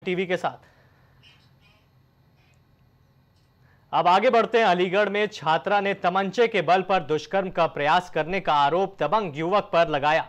TV के साथ। अब आगे बढ़ते हैं। अलीगढ़ में छात्रा ने तमंचे के बल पर दुष्कर्म का प्रयास करने का आरोप दबंग युवक पर लगाया।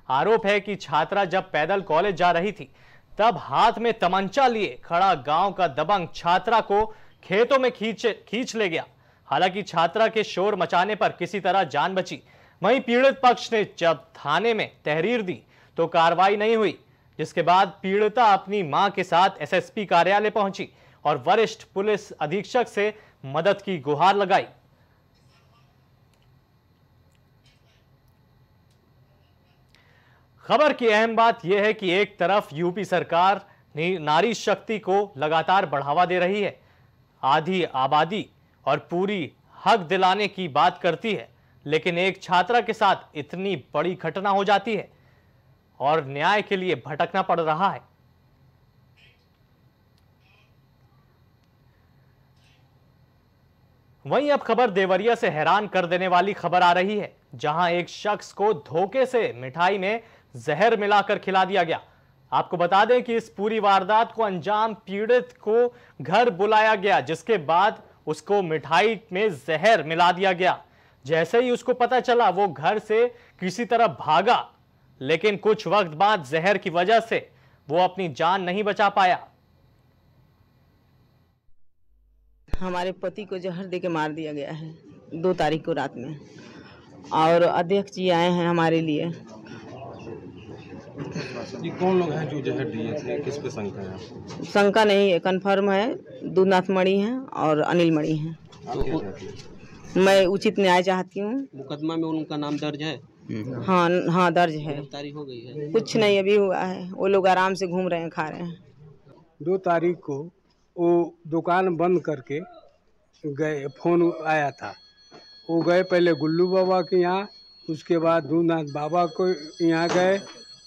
आरोप है कि छात्रा जब पैदल कॉलेज जा रही थी तब हाथ में तमंचा लिए खड़ा गांव का दबंग छात्रा को खेतों में खींच ले गया। हालांकि छात्रा के शोर मचाने पर किसी तरह जान बची। वहीं पीड़ित पक्ष ने जब थाने में तहरीर दी तो कार्रवाई नहीं हुई, जिसके बाद पीड़िता अपनी मां के साथ एसएसपी कार्यालय पहुंची और वरिष्ठ पुलिस अधीक्षक से मदद की गुहार लगाई। खबर की अहम बात यह है कि एक तरफ यूपी सरकार नारी शक्ति को लगातार बढ़ावा दे रही है, आधी आबादी और पूरी हक दिलाने की बात करती है, लेकिन एक छात्रा के साथ इतनी बड़ी घटना हो जाती है और न्याय के लिए भटकना पड़ रहा है। वहीं अब खबर देवरिया से हैरान कर देने वाली खबर आ रही है, जहां एक शख्स को धोखे से मिठाई में जहर मिलाकर खिला दिया गया। आपको बता दें कि इस पूरी वारदात को अंजाम पीड़ित को घर बुलाया गया, जिसके बाद उसको मिठाई में जहर मिला दिया गया। जैसे ही उसको पता चला वो घर से किसी तरह भागा, लेकिन कुछ वक्त बाद जहर की वजह से वो अपनी जान नहीं बचा पाया। हमारे पति को जहर देके मार दिया गया है 2 तारीख को रात में, और अध्यक्ष जी आए हैं हमारे लिए। ये कौन लोग हैं जो जहर दिए थे? किस पे शंका है? शंका नहीं है, कंफर्म है। दूधनाथ मणि हैं और अनिल मणि हैं। तो मैं उचित न्याय चाहती हूँ। मुकदमा में उनका नाम दर्ज है? हाँ दर्ज है। गिरफ्तारी हो गई है? कुछ नहीं अभी हुआ है, वो लोग आराम से घूम रहे हैं, खा रहे हैं। 2 तारीख को वो दुकान बंद करके गए, फोन आया था। वो गए पहले गुल्लू बाबा के यहाँ, उसके बाद दूधनाथ बाबा को यहाँ गए,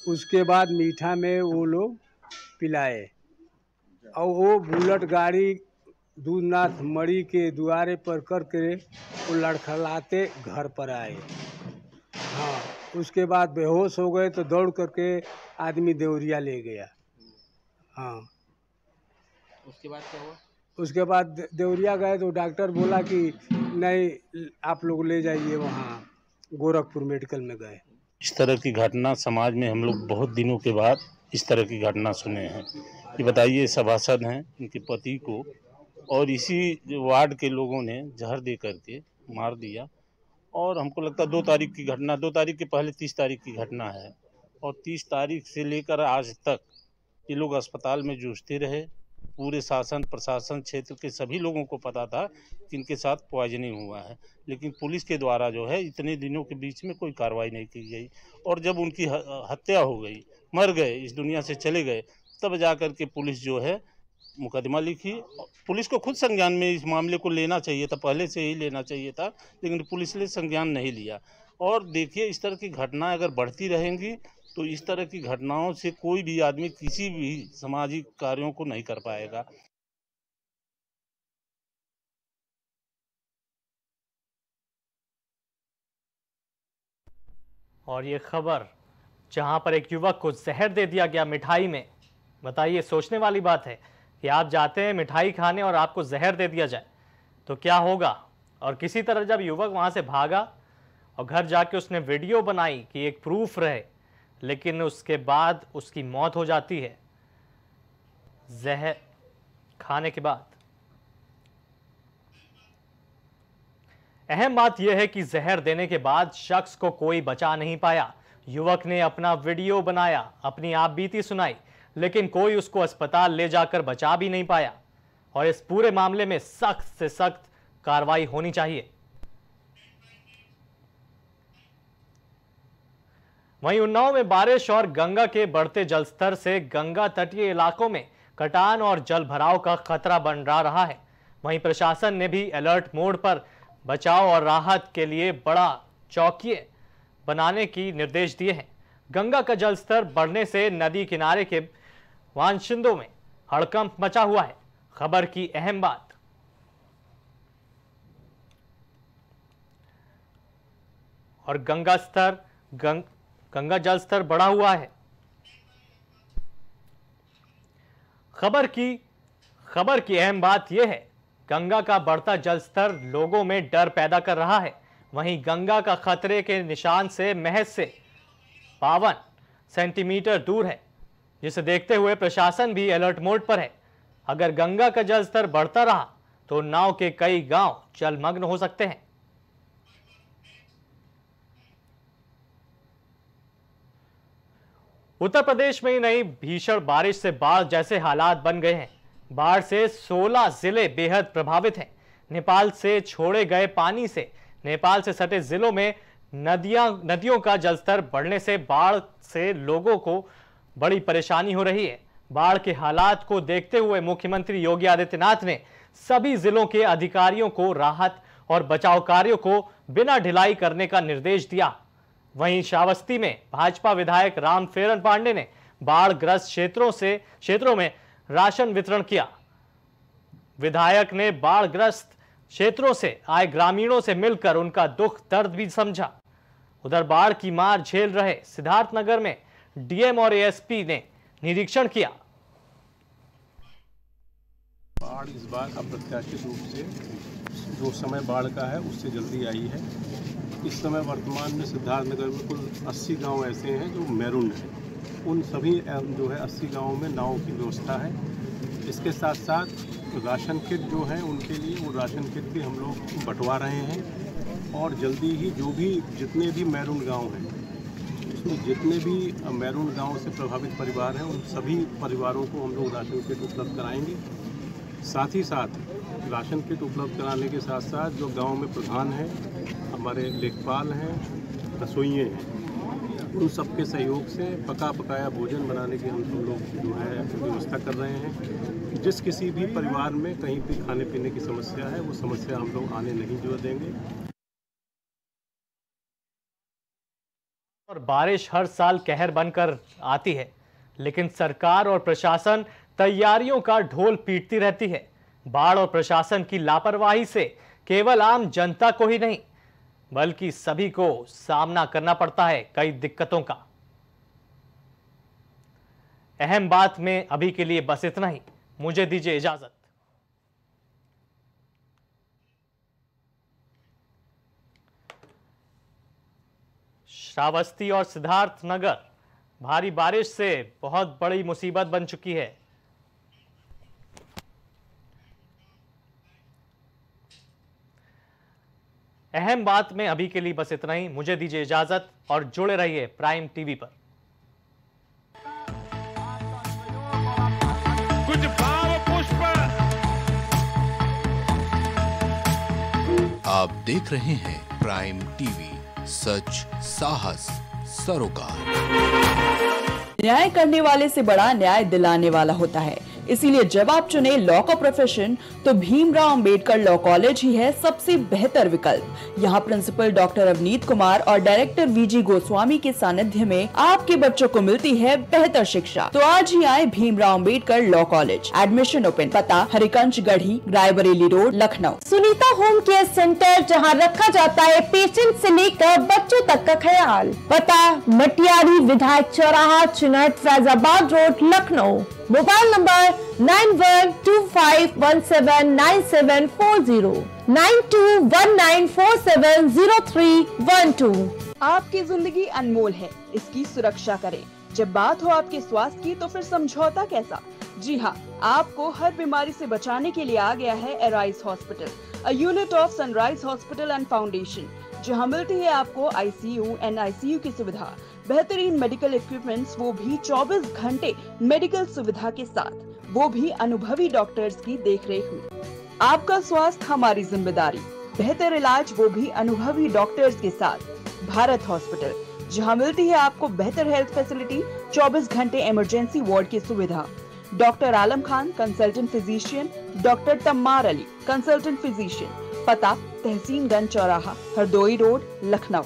उसके बाद मीठा में वो लोग पिलाए और वो बुलेट गाड़ी दूधनाथ मणि के द्वारे पर करके वो लड़खड़ाते घर पर आए। हाँ, उसके बाद बेहोश हो गए तो दौड़ करके आदमी देवरिया ले गया। हाँ, उसके बाद क्या हुआ? उसके बाद देवरिया गए तो डॉक्टर बोला कि नहीं, आप लोग ले जाइए वहाँ गोरखपुर मेडिकल में गए। इस तरह की घटना समाज में हम लोग बहुत दिनों के बाद इस तरह की घटना सुने हैं। ये बताइए, सभासद हैं, इनके पति को और इसी वार्ड के लोगों ने जहर दे करके मार दिया। और हमको लगता है 2 तारीख की घटना, 2 तारीख के पहले 30 तारीख की घटना है। और 30 तारीख से लेकर आज तक ये लोग अस्पताल में जूझते रहे। पूरे शासन प्रशासन क्षेत्र के सभी लोगों को पता था कि इनके साथ पॉइजनिंग हुआ है, लेकिन पुलिस के द्वारा जो है इतने दिनों के बीच में कोई कार्रवाई नहीं की गई। और जब उनकी हत्या हो गई, मर गए, इस दुनिया से चले गए, तब जाकर के पुलिस जो है मुकदमा लिखी। पुलिस को खुद संज्ञान में इस मामले को लेना चाहिए था, पहले से ही लेना चाहिए था, लेकिन पुलिस ने संज्ञान नहीं लिया। और देखिए, इस तरह की घटनाएं अगर बढ़ती रहेंगी तो इस तरह की घटनाओं से कोई भी आदमी किसी भी सामाजिक कार्यों को नहीं कर पाएगा। और ये खबर जहां पर एक युवक को जहर दे दिया गया मिठाई में, बताइए, सोचने वाली बात है कि आप जाते हैं मिठाई खाने और आपको जहर दे दिया जाए तो क्या होगा। और किसी तरह जब युवक वहां से भागा और घर जाके उसने वीडियो बनाई कि एक प्रूफ रहे, लेकिन उसके बाद उसकी मौत हो जाती है जहर खाने के बाद। अहम बात यह है कि जहर देने के बाद शख्स को कोई बचा नहीं पाया। युवक ने अपना वीडियो बनाया, अपनी आपबीती सुनाई, लेकिन कोई उसको अस्पताल ले जाकर बचा भी नहीं पाया। और इस पूरे मामले में सख्त से सख्त कार्रवाई होनी चाहिए। वहीं उन्नाव में बारिश और गंगा के बढ़ते जलस्तर से गंगा तटीय इलाकों में कटान और जल भराव का खतरा मंडरा रहा है। वहीं प्रशासन ने भी अलर्ट मोड पर बचाव और राहत के लिए बड़ा चौकिए बनाने की निर्देश दिए हैं। गंगा का जलस्तर बढ़ने से नदी किनारे के वाशिंदों में हड़कंप मचा हुआ है। खबर की अहम बात, और गंगा जल स्तर बढ़ा हुआ है। खबर की अहम बात यह है, गंगा का बढ़ता जलस्तर लोगों में डर पैदा कर रहा है। वहीं गंगा का खतरे के निशान से महज से 52 सेंटीमीटर दूर है, जिसे देखते हुए प्रशासन भी अलर्ट मोड पर है। अगर गंगा का जलस्तर बढ़ता रहा तो नाव के कई गांव जलमग्न हो सकते हैं। उत्तर प्रदेश में ही नहीं, भीषण बारिश से बाढ़ जैसे हालात बन गए हैं। बाढ़ से 16 जिले बेहद प्रभावित हैं। नेपाल से छोड़े गए पानी से नेपाल से सटे जिलों में नदियों का जलस्तर बढ़ने से बाढ़ से लोगों को बड़ी परेशानी हो रही है। बाढ़ के हालात को देखते हुए मुख्यमंत्री योगी आदित्यनाथ ने सभी जिलों के अधिकारियों को राहत और बचाव कार्यों को बिना ढिलाई करने का निर्देश दिया। वहीं श्रावस्ती में भाजपा विधायक रामफेरन पांडे ने बाढ़ग्रस्त क्षेत्रों में राशन वितरण किया। विधायक ने बाढ़ग्रस्त क्षेत्रों से आए ग्रामीणों से मिलकर उनका दुख दर्द भी समझा। उधर बाढ़ की मार झेल रहे सिद्धार्थनगर में डीएम और एएसपी ने निरीक्षण किया। बाढ़ इस बार अप्रत्याशित रूप से जो समय बाढ़ का है उससे जल्दी आई है। इस समय वर्तमान में सिद्धार्थनगर में कुल 80 गांव ऐसे हैं जो मैरून हैं। उन सभी जो है 80 गांवों में नाव की व्यवस्था है। इसके साथ साथ राशन किट जो हैं उनके लिए वो राशन किट भी हम लोग बंटवा रहे हैं और जल्दी ही जितने भी मैरून गांव हैं उसमें जितने भी मैरून गांव से प्रभावित परिवार हैं उन सभी परिवारों को हम लोग राशन किट उपलब्ध कराएंगे। साथ ही साथ राशन किट उपलब्ध कराने के साथ साथ जो गांव में प्रधान हैं, हमारे लेखपाल हैं, रसोइये हैं, उन सबके सहयोग से पकाया भोजन बनाने की हम लोग जो है व्यवस्था कर रहे हैं। जिस किसी भी परिवार में कहीं भी खाने पीने की समस्या है वो समस्या हम लोग आने नहीं जो देंगे। और बारिश हर साल कहर बनकर आती है, लेकिन सरकार और प्रशासन तैयारियों का ढोल पीटती रहती है। बाढ़ और प्रशासन की लापरवाही से केवल आम जनता को ही नहीं बल्कि सभी को सामना करना पड़ता है कई दिक्कतों का। अहम बात में अभी के लिए बस इतना ही। मुझे दीजिए इजाजत। श्रावस्ती और सिद्धार्थनगर भारी बारिश से बहुत बड़ी मुसीबत बन चुकी है। अहम बात में अभी के लिए बस इतना ही। मुझे दीजिए इजाजत और जुड़े रहिए प्राइम टीवी पर। कुछ भाव पुष्प। आप देख रहे हैं प्राइम टीवी, सच साहस सरोकार। न्याय करने वाले से बड़ा न्याय दिलाने वाला होता है। इसीलिए जब आप चुने लॉ का प्रोफेशन तो भीमराव अंबेडकर लॉ कॉलेज ही है सबसे बेहतर विकल्प। यहाँ प्रिंसिपल डॉक्टर अवनीत कुमार और डायरेक्टर वीजी गोस्वामी के सानिध्य में आपके बच्चों को मिलती है बेहतर शिक्षा। तो आज ही आए Bhimrao Ambedkar law college. Admission open. पता Harikanj Garhi, Raebareli road, Lucknow. Sunita home care centre, जहाँ रखा जाता है पेशेंट से लेकर बच्चों तक का ख्याल। पता मटियारी विधायक चौराहा, Chunat, Faizabad road, Lucknow. Mobile number 9125179740, 9219470312। आपकी जिंदगी अनमोल है, इसकी सुरक्षा करें। जब बात हो आपके स्वास्थ्य की तो फिर समझौता कैसा। जी हाँ, आपको हर बीमारी से बचाने के लिए आ गया है arise hospital, a unit of sunrise hospital and foundation, जहां मिलती है आपको आईसीयू, एनआईसीयू की सुविधा, बेहतरीन मेडिकल इक्विपमेंट्स, वो भी 24 घंटे मेडिकल सुविधा के साथ, वो भी अनुभवी डॉक्टर्स की देखरेख में। आपका स्वास्थ्य हमारी जिम्मेदारी, बेहतर इलाज वो भी अनुभवी डॉक्टर्स के साथ। भारत हॉस्पिटल, जहां मिलती है आपको बेहतर हेल्थ फैसिलिटी, 24 घंटे इमरजेंसी वार्ड की सुविधा। Doctor Alam Khan consultant physician, doctor Tammar Ali consultant physician. पता तहसीनगंज चौराहा, Hardoi road, Lucknow.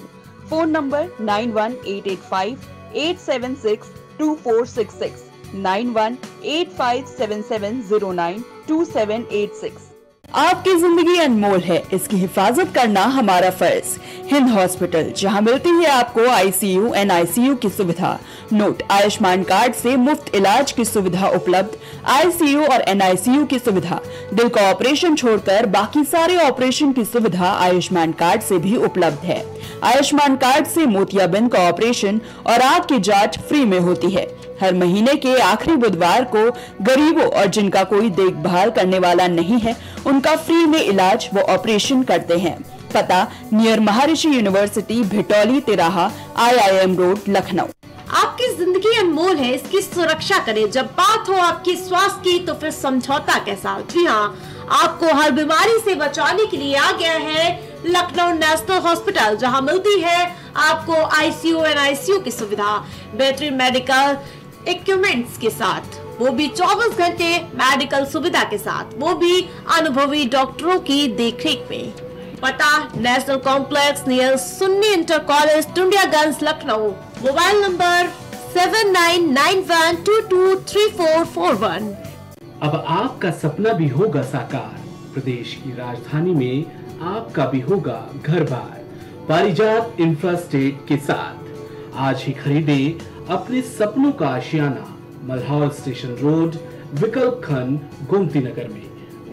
Phone number 9185876246, 918577092786। आपकी जिंदगी अनमोल है, इसकी हिफाजत करना हमारा फर्ज। हिंद हॉस्पिटल, जहां मिलती है आपको ICU, NICU की सुविधा। नोट, आयुष्मान कार्ड से मुफ्त इलाज की सुविधा उपलब्ध। ICU और NICU की सुविधा। दिल का ऑपरेशन छोड़कर बाकी सारे ऑपरेशन की सुविधा आयुष्मान कार्ड से भी उपलब्ध है। आयुष्मान कार्ड से मोतियाबिंद का ऑपरेशन और आंख की जांच फ्री में होती है। हर महीने के आखिरी बुधवार को गरीबों और जिनका कोई देखभाल करने वाला नहीं है, उनका फ्री में इलाज व ऑपरेशन करते हैं। पता नियर महर्षि यूनिवर्सिटी, भिटौली तिराहा, IIM रोड, लखनऊ। आपकी जिंदगी अनमोल है, इसकी सुरक्षा करें। जब बात हो आपके स्वास्थ्य की तो फिर समझौता कैसा। जी हाँ, आपको हर बीमारी से बचाने के लिए आ गया है लखनऊ नेशनल हॉस्पिटल, जहां मिलती है आपको ICU और NICU की सुविधा, बेहतरीन मेडिकल इक्विपमेंट्स के साथ, वो भी 24 घंटे मेडिकल सुविधा के साथ, वो भी अनुभवी डॉक्टरों की देखरेख में। पता national complex near Sunni inter college, Tundiyaganj, Lucknow. Mobile number 7991223441। अब आपका सपना भी होगा साकार, प्रदेश की राजधानी में आपका भी होगा घर बार पारिजात इंफ्रास्टेट के साथ। आज ही खरीदे अपने सपनों का आशियाना, मल्हार स्टेशन रोड, विकल्प खंड, गोमती नगर में,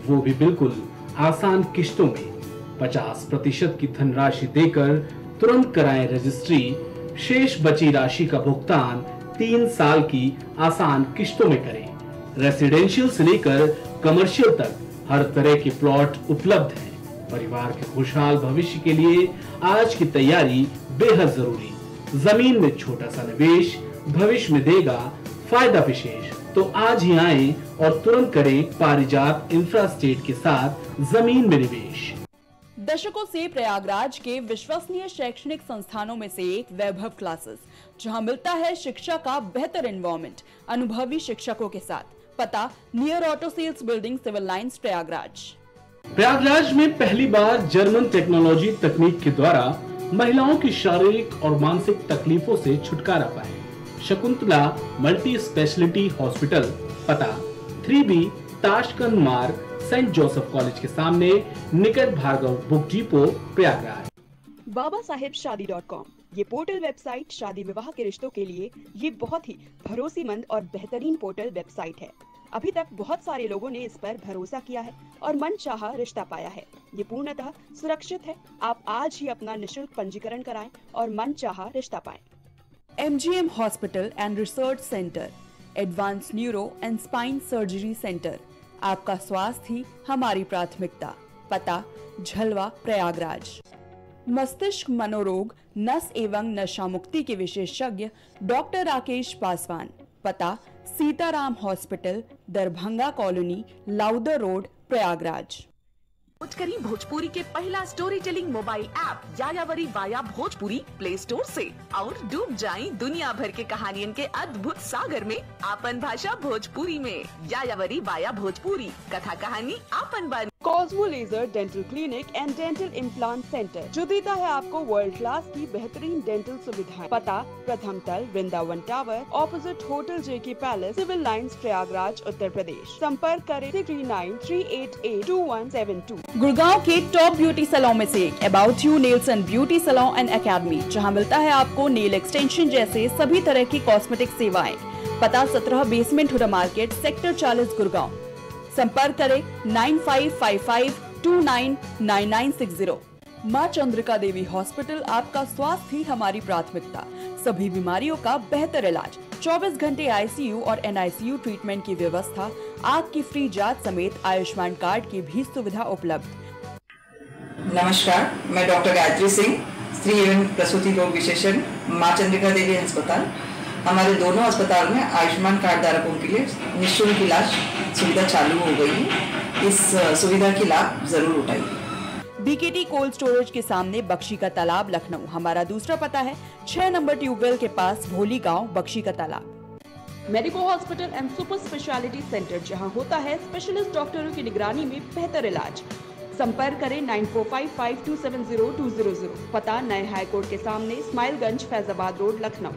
वो भी बिल्कुल आसान किश्तों में। 50% की धनराशि देकर तुरंत कराएं रजिस्ट्री। शेष बची राशि का भुगतान 3 साल की आसान किश्तों में करें। रेसिडेंशियल से लेकर कमर्शियल तक हर तरह के प्लॉट उपलब्ध हैं। परिवार के खुशहाल भविष्य के लिए आज की तैयारी बेहद जरूरी। जमीन में छोटा सा निवेश भविष्य में देगा फायदा विशेष। तो आज ही आएं और तुरंत करें पारिजात इंफ्रास्टेट के साथ जमीन में निवेश। दशकों से प्रयागराज के विश्वसनीय शैक्षणिक संस्थानों में से एक वैभव क्लासेस, जहां मिलता है शिक्षा का बेहतर एनवायरनमेंट अनुभवी शिक्षकों के साथ। पता near auto sales building, civil lines, Prayagraj. Prayagraj में पहली बार जर्मन टेक्नोलॉजी तकनीक के द्वारा महिलाओं की शारीरिक और मानसिक तकलीफों से छुटकारा पाए। शकुंतला मल्टी स्पेशलिटी हॉस्पिटल, पता 3B ताशकंद मार्ग, सेंट जोसेफ कॉलेज के सामने, निकट Bhargava book depot, Prayagraj. BabaSahebShadi.com, ये पोर्टल वेबसाइट शादी विवाह के रिश्तों के लिए ये बहुत ही भरोसेमंद और बेहतरीन पोर्टल वेबसाइट है। अभी तक बहुत सारे लोगों ने इस पर भरोसा किया है और मनचाहा रिश्ता पाया है। ये पूर्णतः सुरक्षित है। आप आज ही अपना निशुल्क पंजीकरण कराएं और मनचाहा रिश्ता पाएं। MGM hospital and research centre, advance neuro and spine surgery centre. आपका स्वास्थ्य ही हमारी प्राथमिकता। पता झलवा, प्रयागराज। मस्तिष्क मनोरोग, नस एवं नशा मुक्ति के विशेषज्ञ डॉक्टर राकेश पासवान। पता Sitaram hospital, Darbhanga colony, Lowther road, Prayagraj. करी भोजपुरी के पहला story telling mobile app Yayavari via Bhojpuri play store से और डूब जाएं दुनिया भर के कहानियन के अद्भुत सागर में आपन भाषा भोजपुरी में। यायावरी वाया भोजपुरी, कथा कहानी आपन बानी। Cosmo laser dental clinic and dental implant centre, जो देता है आपको वर्ल्ड क्लास की बेहतरीन डेंटल सुविधाएं। पता प्रथम तल, Vrindavan tower, opposite hotel JK palace, civil lines, Prayagraj, Uttar Pradesh. संपर्क करें 3938822172। गुड़गांव के टॉप ब्यूटी सैलून में से एक about you nails and beauty salon and academy, जहां मिलता है आपको नेल एक्सटेंशन जैसे सभी तरह की कॉस्मेटिक सेवाएं। पता 17 basement Huda market, sector 40, Gurgaon. संपर्क करें 9555299960। माँ चंद्रिका देवी हॉस्पिटल, आपका स्वास्थ्य ही हमारी प्राथमिकता। सभी बीमारियों का बेहतर इलाज, 24 घंटे ICU और NICU ट्रीटमेंट की व्यवस्था, आँख की फ्री जांच समेत आयुष्मान कार्ड की भी सुविधा उपलब्ध। नमस्कार, मैं डॉक्टर गायत्री सिंह, स्त्री एवं प्रसूति रोग विशेषज्ञ, माँ चंद्रिका देवी अस्पताल। हमारे दोनों अस्पताल में आयुष्मान कार्ड धारकों के लिए निःशुल्क इलाज सुविधा चालू हो गई है। इस सुविधा की लाभ जरूर उठाइए। BKT कोल्ड स्टोरेज के सामने, बख्शी का तालाब, लखनऊ। हमारा दूसरा पता है 6 नंबर ट्यूबवेल के पास, भोली गांव, बख्शी का तालाब। Medico hospital and super speciality centre, जहां होता है स्पेशलिस्ट डॉक्टरों की निगरानी में बेहतर इलाज। संपर्क करें 9455270200। पता नए हाईकोर्ट के सामने, स्माइलगंज, फैजाबाद रोड, लखनऊ।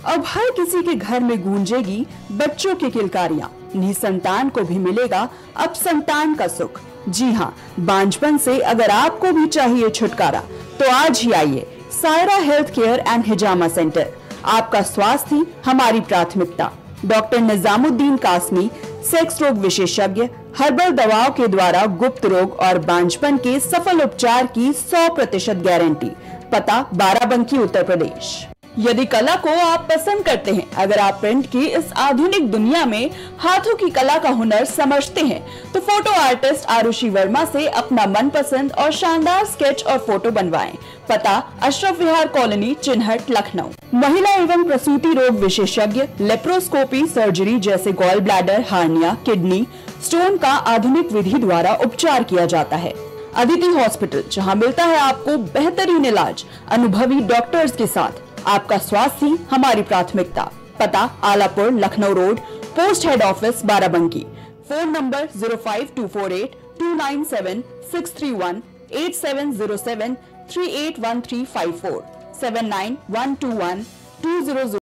अब हर किसी के घर में गूंजेगी बच्चों की किलकारियां। निसंतान को भी मिलेगा अब संतान का सुख। जी हाँ, बांझपन से अगर आपको भी चाहिए छुटकारा तो आज ही आइए Saira health care and hijama centre. आपका स्वास्थ्य ही हमारी प्राथमिकता। डॉक्टर निजामुद्दीन कासमी, सेक्स रोग विशेषज्ञ, हर्बल दवाओं के द्वारा गुप्त रोग और बांझपन के सफल उपचार की 100% गारंटी। पता बाराबंकी, उत्तर प्रदेश। यदि कला को आप पसंद करते हैं, अगर आप प्रिंट की इस आधुनिक दुनिया में हाथों की कला का हुनर समझते हैं, तो फोटो आर्टिस्ट आरुषि वर्मा से अपना मनपसंद और शानदार स्केच और फोटो बनवाएं। पता अशरफ विहार कॉलोनी, चिन्हट, लखनऊ। महिला एवं प्रसूति रोग विशेषज्ञ, लेप्रोस्कोपी सर्जरी जैसे gall bladder, hernia, kidney stone का आधुनिक विधि द्वारा उपचार किया जाता है। अदिति हॉस्पिटल, जहां मिलता है आपको बेहतरीन इलाज अनुभवी डॉक्टर्स के साथ। आपका स्वास्थ्य ही हमारी प्राथमिकता। पता Alapur, Lucknow road, post head office, Barabanki. Phone number 05248297631, 8707381354, 79121200।